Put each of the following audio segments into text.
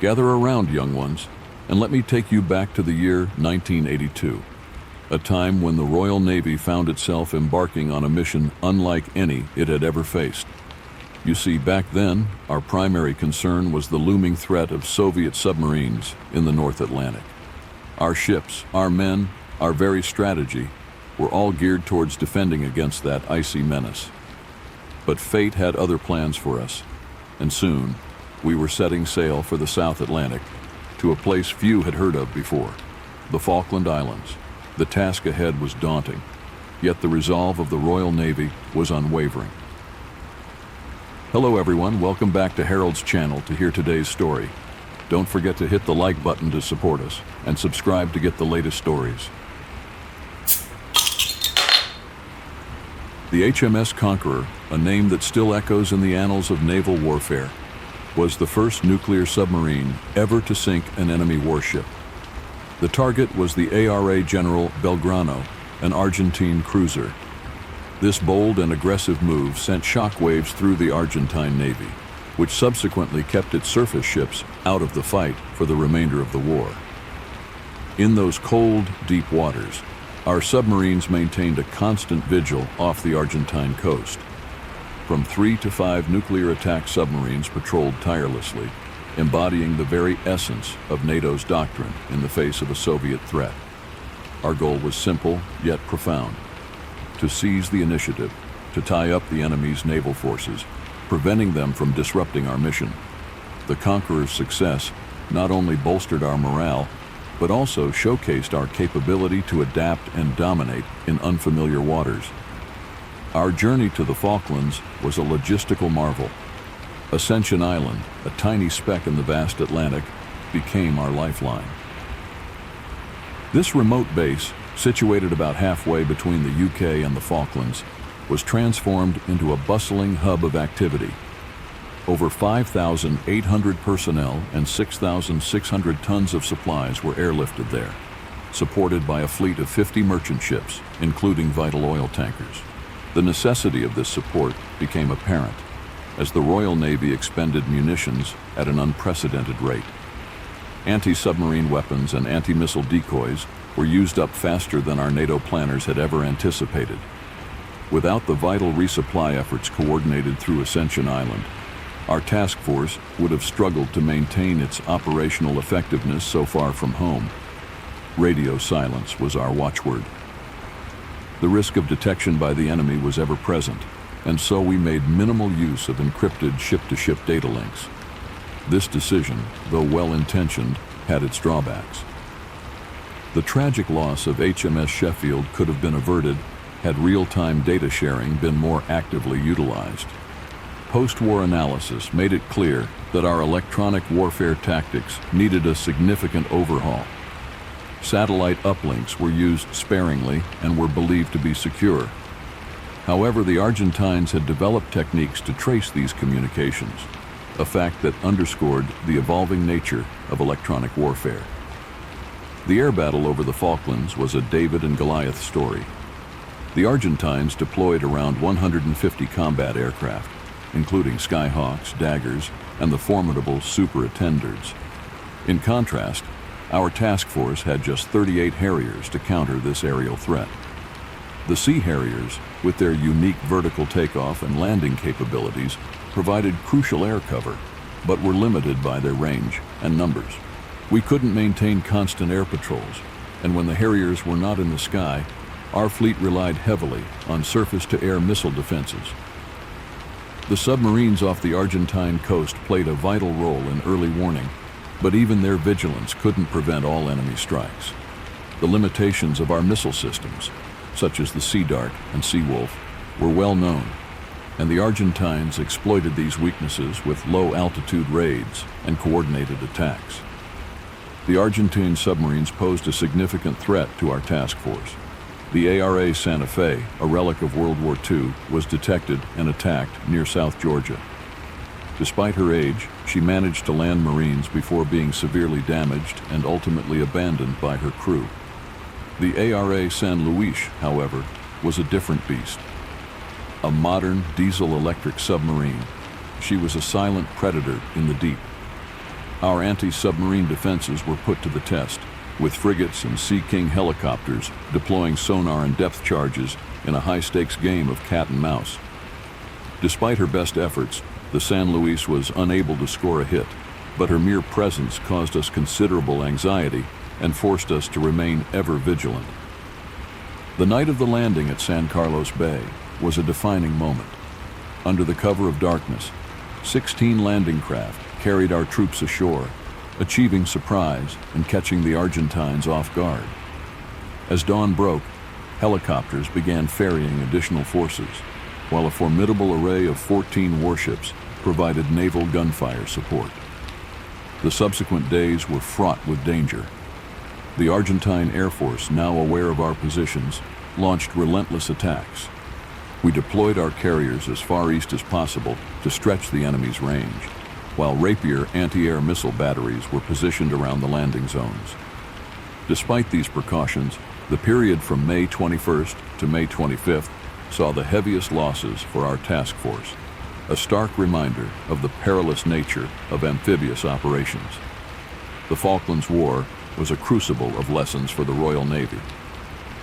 Gather around, young ones, and let me take you back to the year 1982, a time when the Royal Navy found itself embarking on a mission unlike any it had ever faced. You see, back then, our primary concern was the looming threat of Soviet submarines in the North Atlantic. Our ships, our men, our very strategy were all geared towards defending against that icy menace. But fate had other plans for us, and soon we were setting sail for the South Atlantic, to a place few had heard of before, the Falkland Islands. The task ahead was daunting, yet the resolve of the Royal Navy was unwavering. Hello everyone, welcome back to Harold's channel to hear today's story. Don't forget to hit the like button to support us, and subscribe to get the latest stories. The HMS Conqueror, a name that still echoes in the annals of naval warfare, was the first nuclear submarine ever to sink an enemy warship. The target was the ARA General Belgrano, an Argentine cruiser. This bold and aggressive move sent shockwaves through the Argentine Navy, which subsequently kept its surface ships out of the fight for the remainder of the war. In those cold, deep waters, our submarines maintained a constant vigil off the Argentine coast. From 3 to 5 nuclear attack submarines patrolled tirelessly, embodying the very essence of NATO's doctrine in the face of a Soviet threat. Our goal was simple yet profound: to seize the initiative, to tie up the enemy's naval forces, preventing them from disrupting our mission. The Conqueror's success not only bolstered our morale, but also showcased our capability to adapt and dominate in unfamiliar waters. Our journey to the Falklands was a logistical marvel. Ascension Island, a tiny speck in the vast Atlantic, became our lifeline. This remote base, situated about halfway between the UK and the Falklands, was transformed into a bustling hub of activity. Over 5,800 personnel and 6,600 tons of supplies were airlifted there, supported by a fleet of 50 merchant ships, including vital oil tankers. The necessity of this support became apparent as the Royal Navy expended munitions at an unprecedented rate. Anti-submarine weapons and anti-missile decoys were used up faster than our NATO planners had ever anticipated. Without the vital resupply efforts coordinated through Ascension Island, our task force would have struggled to maintain its operational effectiveness so far from home. Radio silence was our watchword. The risk of detection by the enemy was ever present, and so we made minimal use of encrypted ship-to-ship data links. This decision, though well-intentioned, had its drawbacks. The tragic loss of HMS Sheffield could have been averted had real-time data sharing been more actively utilized. Post-war analysis made it clear that our electronic warfare tactics needed a significant overhaul. Satellite uplinks were used sparingly and were believed to be secure. However, the Argentines had developed techniques to trace these communications, a fact that underscored the evolving nature of electronic warfare. The air battle over the Falklands was a David and Goliath story. The Argentines deployed around 150 combat aircraft, including Skyhawks, Daggers, and the formidable Super Attenders. In contrast, our task force had just 38 Harriers to counter this aerial threat. The Sea Harriers, with their unique vertical takeoff and landing capabilities, provided crucial air cover, but were limited by their range and numbers. We couldn't maintain constant air patrols, and when the Harriers were not in the sky, our fleet relied heavily on surface-to-air missile defenses. The submarines off the Argentine coast played a vital role in early warning, but even their vigilance couldn't prevent all enemy strikes. The limitations of our missile systems, such as the Sea Dart and Sea Wolf, were well known, and the Argentines exploited these weaknesses with low-altitude raids and coordinated attacks. The Argentine submarines posed a significant threat to our task force. The ARA Santa Fe, a relic of World War II, was detected and attacked near South Georgia. Despite her age, she managed to land Marines before being severely damaged and ultimately abandoned by her crew. The ARA San Luis, however, was a different beast. A modern diesel-electric submarine, she was a silent predator in the deep. Our anti-submarine defenses were put to the test, with frigates and Sea King helicopters deploying sonar and depth charges in a high-stakes game of cat and mouse. Despite her best efforts, the San Luis was unable to score a hit, but her mere presence caused us considerable anxiety and forced us to remain ever vigilant. The night of the landing at San Carlos Bay was a defining moment. Under the cover of darkness, 16 landing craft carried our troops ashore, achieving surprise and catching the Argentines off guard. As dawn broke, helicopters began ferrying additional forces, while a formidable array of 14 warships provided naval gunfire support. The subsequent days were fraught with danger. The Argentine Air Force, now aware of our positions, launched relentless attacks. We deployed our carriers as far east as possible to stretch the enemy's range, while Rapier anti-air missile batteries were positioned around the landing zones. Despite these precautions, the period from May 21st to May 25th saw the heaviest losses for our task force, a stark reminder of the perilous nature of amphibious operations. The Falklands War was a crucible of lessons for the Royal Navy.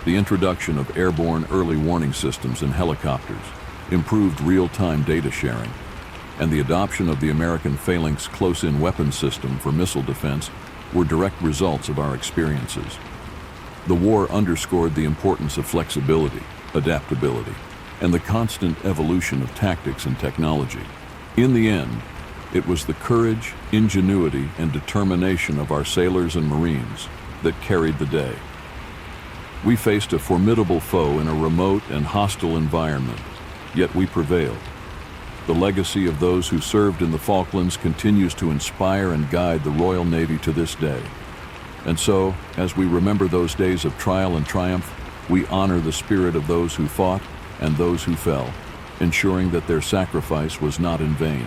The introduction of airborne early warning systems in helicopters, improved real-time data sharing, and the adoption of the American Phalanx close-in weapons system for missile defense were direct results of our experiences. The war underscored the importance of flexibility, adaptability, and the constant evolution of tactics and technology. In the end, it was the courage, ingenuity, and determination of our sailors and Marines that carried the day. We faced a formidable foe in a remote and hostile environment, yet we prevailed. The legacy of those who served in the Falklands continues to inspire and guide the Royal Navy to this day. And so, as we remember those days of trial and triumph, we honor the spirit of those who fought and those who fell, ensuring that their sacrifice was not in vain.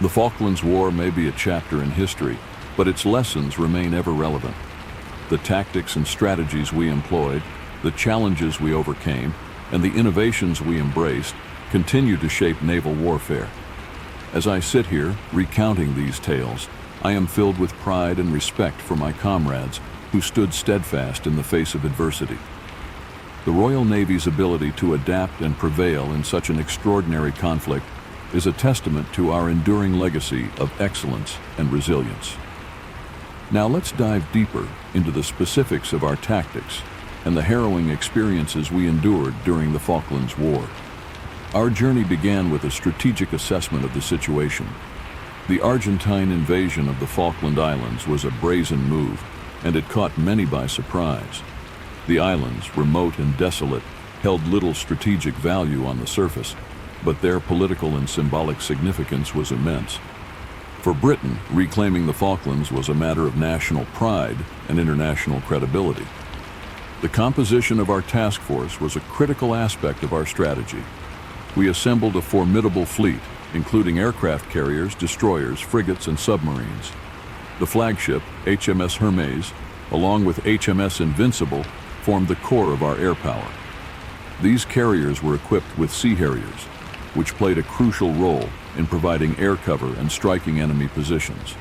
The Falklands War may be a chapter in history, but its lessons remain ever relevant. The tactics and strategies we employed, the challenges we overcame, and the innovations we embraced continue to shape naval warfare. As I sit here, recounting these tales, I am filled with pride and respect for my comrades who stood steadfast in the face of adversity. The Royal Navy's ability to adapt and prevail in such an extraordinary conflict is a testament to our enduring legacy of excellence and resilience. Now let's dive deeper into the specifics of our tactics and the harrowing experiences we endured during the Falklands War. Our journey began with a strategic assessment of the situation. The Argentine invasion of the Falkland Islands was a brazen move, and it caught many by surprise. The islands, remote and desolate, held little strategic value on the surface, but their political and symbolic significance was immense. For Britain, reclaiming the Falklands was a matter of national pride and international credibility. The composition of our task force was a critical aspect of our strategy. We assembled a formidable fleet, including aircraft carriers, destroyers, frigates, and submarines. The flagship, HMS Hermes, along with HMS Invincible, formed the core of our air power. These carriers were equipped with Sea Harriers, which played a crucial role in providing air cover and striking enemy positions.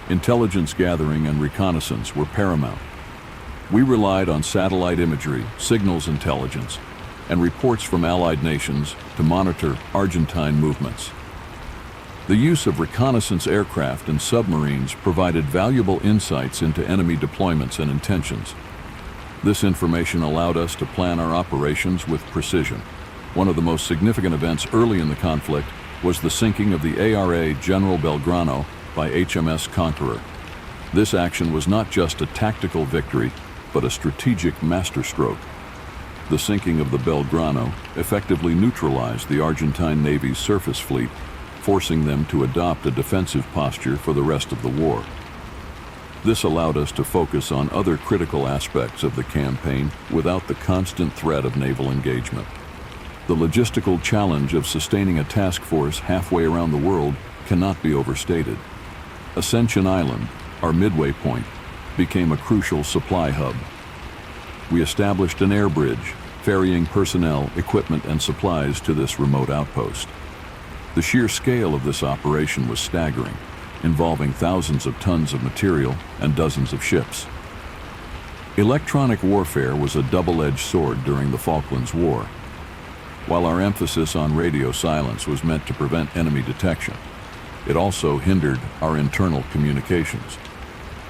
Intelligence gathering and reconnaissance were paramount. We relied on satellite imagery, signals intelligence, and reports from allied nations to monitor Argentine movements. The use of reconnaissance aircraft and submarines provided valuable insights into enemy deployments and intentions. This information allowed us to plan our operations with precision. One of the most significant events early in the conflict was the sinking of the ARA General Belgrano by HMS Conqueror. This action was not just a tactical victory, but a strategic masterstroke. The sinking of the Belgrano effectively neutralized the Argentine Navy's surface fleet, forcing them to adopt a defensive posture for the rest of the war. This allowed us to focus on other critical aspects of the campaign without the constant threat of naval engagement. The logistical challenge of sustaining a task force halfway around the world cannot be overstated. Ascension Island, our midway point, became a crucial supply hub. We established an air bridge, ferrying personnel, equipment, and supplies to this remote outpost. The sheer scale of this operation was staggering. involving thousands of tons of material and dozens of ships. Electronic warfare was a double-edged sword during the Falklands War. While our emphasis on radio silence was meant to prevent enemy detection, it also hindered our internal communications.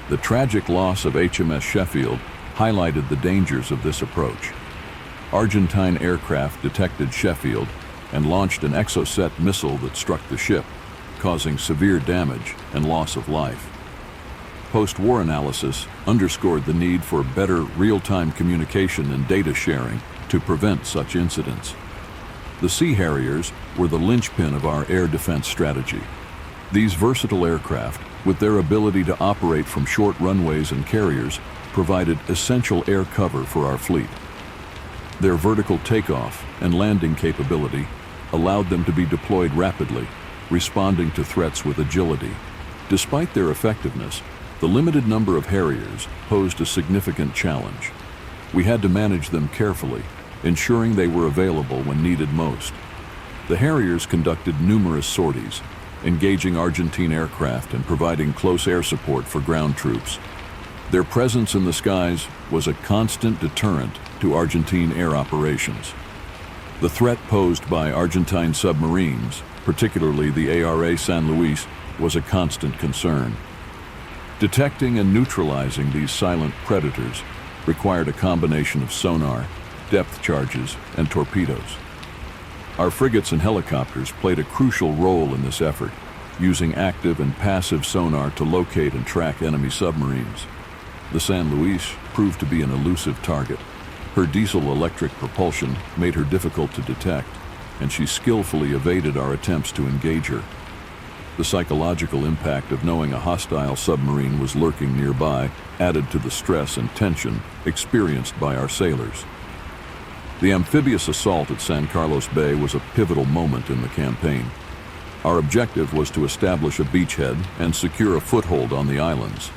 The tragic loss of HMS Sheffield highlighted the dangers of this approach. Argentine aircraft detected Sheffield and launched an Exocet missile that struck the ship, causing severe damage and loss of life. Post-war analysis underscored the need for better real-time communication and data sharing to prevent such incidents. The Sea Harriers were the linchpin of our air defense strategy. These versatile aircraft, with their ability to operate from short runways and carriers, provided essential air cover for our fleet. Their vertical takeoff and landing capability allowed them to be deployed rapidly, responding to threats with agility. Despite their effectiveness, the limited number of Harriers posed a significant challenge. We had to manage them carefully, ensuring they were available when needed most. The Harriers conducted numerous sorties, engaging Argentine aircraft and providing close air support for ground troops. Their presence in the skies was a constant deterrent to Argentine air operations. The threat posed by Argentine submarines, particularly the ARA San Luis, was a constant concern. Detecting and neutralizing these silent predators required a combination of sonar, depth charges, and torpedoes. Our frigates and helicopters played a crucial role in this effort, using active and passive sonar to locate and track enemy submarines. The San Luis proved to be an elusive target. Her diesel-electric propulsion made her difficult to detect, and she skillfully evaded our attempts to engage her. The psychological impact of knowing a hostile submarine was lurking nearby added to the stress and tension experienced by our sailors. The amphibious assault at San Carlos Bay was a pivotal moment in the campaign. Our objective was to establish a beachhead and secure a foothold on the islands.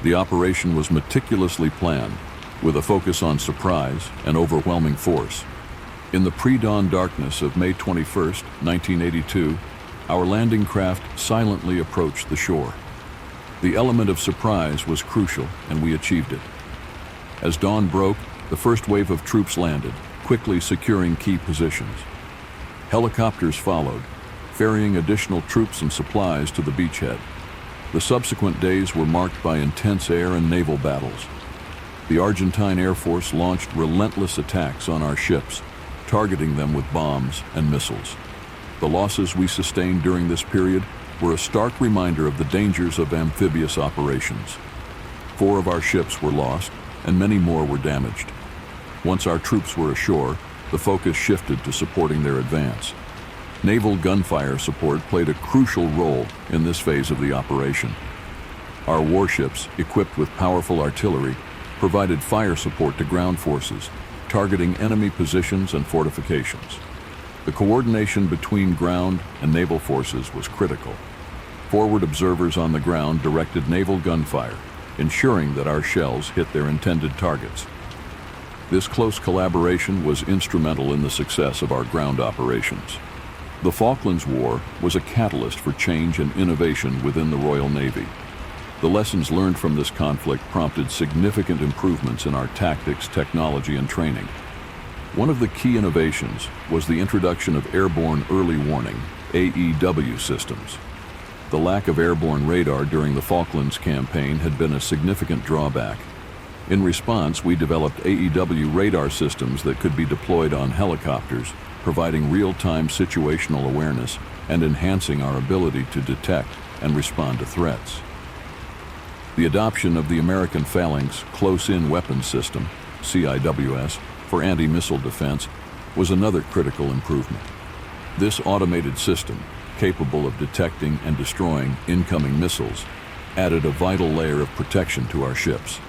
The operation was meticulously planned, with a focus on surprise and overwhelming force. In the pre-dawn darkness of May 21, 1982, our landing craft silently approached the shore. The element of surprise was crucial, and we achieved it. As dawn broke, the first wave of troops landed, quickly securing key positions. Helicopters followed, ferrying additional troops and supplies to the beachhead. The subsequent days were marked by intense air and naval battles. The Argentine Air Force launched relentless attacks on our ships, targeting them with bombs and missiles. The losses we sustained during this period were a stark reminder of the dangers of amphibious operations. 4 of our ships were lost, and many more were damaged. Once our troops were ashore, the focus shifted to supporting their advance. Naval gunfire support played a crucial role in this phase of the operation. Our warships, equipped with powerful artillery, provided fire support to ground forces, targeting enemy positions and fortifications. The coordination between ground and naval forces was critical. Forward observers on the ground directed naval gunfire, ensuring that our shells hit their intended targets. This close collaboration was instrumental in the success of our ground operations. The Falklands War was a catalyst for change and innovation within the Royal Navy. The lessons learned from this conflict prompted significant improvements in our tactics, technology, and training. One of the key innovations was the introduction of airborne early warning, AEW systems. The lack of airborne radar during the Falklands campaign had been a significant drawback. In response, we developed AEW radar systems that could be deployed on helicopters, providing real-time situational awareness and enhancing our ability to detect and respond to threats. The adoption of the American Phalanx Close-In Weapons System, CIWS, for anti-missile defense was another critical improvement. This automated system, capable of detecting and destroying incoming missiles, added a vital layer of protection to our ships.